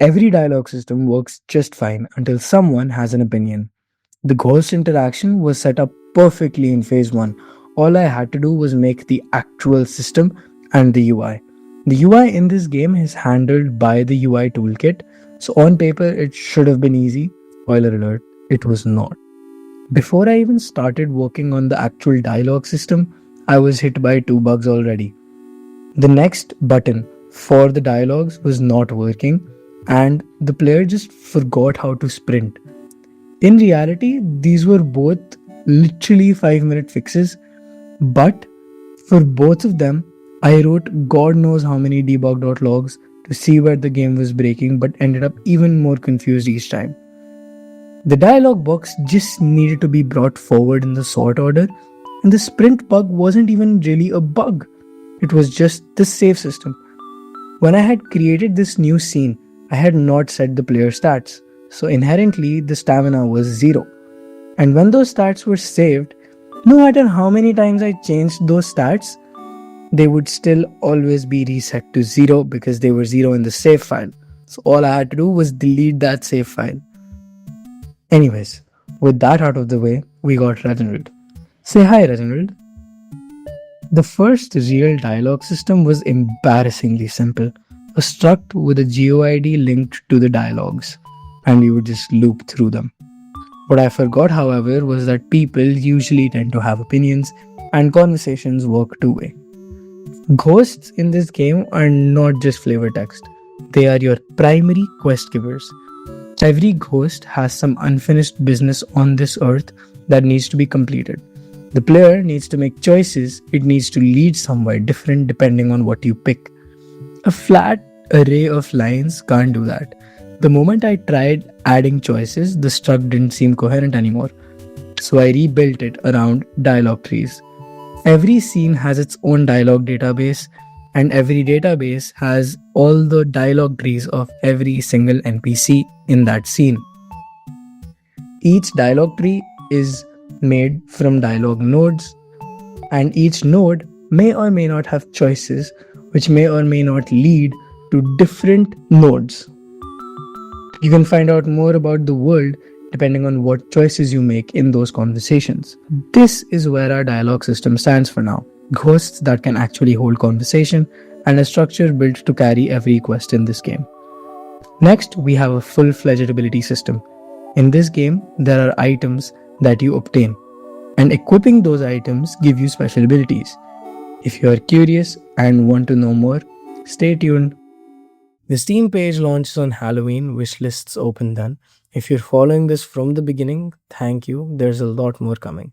Every dialogue system works just fine until someone has an opinion. The ghost interaction was set up perfectly in phase 1. All I had to do was make the actual system and the UI. The UI in this game is handled by the UI toolkit, so on paper it should have been easy. Spoiler alert, it was not. Before I even started working on the actual dialogue system, I was hit by two bugs already. The next button for the dialogues was not working, and the player just forgot how to sprint. In reality, these were both literally 5-minute fixes, but for both of them, I wrote God knows how many debug.logs to see where the game was breaking, but ended up even more confused each time. The dialogue box just needed to be brought forward in the sort order, and the sprint bug wasn't even really a bug. It was just the save system. When I had created this new scene, I had not set the player stats, so inherently the stamina was 0. And when those stats were saved, no matter how many times I changed those stats, they would still always be reset to 0 because they were 0 in the save file. So all I had to do was delete that save file. Anyways, with that out of the way, we got Reginald. Say hi, Reginald. The first real dialogue system was embarrassingly simple. A struct with a GeoID linked to the dialogues, and we would just loop through them. What I forgot, however, was that people usually tend to have opinions, and conversations work two-way. Ghosts in this game are not just flavor text, they are your primary quest givers. Every ghost has some unfinished business on this earth that needs to be completed. The player needs to make choices, it needs to lead somewhere different depending on what you pick. A flat array of lines can't do that. The moment I tried adding choices, the struct didn't seem coherent anymore. So I rebuilt it around dialogue trees. Every scene has its own dialogue database, and every database has all the dialogue trees of every single NPC in that scene. Each dialogue tree is made from dialogue nodes, and each node may or may not have choices which may or may not lead to different nodes. You can find out more about the world depending on what choices you make in those conversations. This is where our dialogue system stands for now. Ghosts that can actually hold conversation, and a structure built to carry every quest in this game. Next, we have a full-fledged ability system. In this game, there are items that you obtain, and equipping those items give you special abilities. If you are curious and want to know more, stay tuned. The Steam page launches on Halloween, wishlists open then. If you're following this from the beginning, thank you, there's a lot more coming.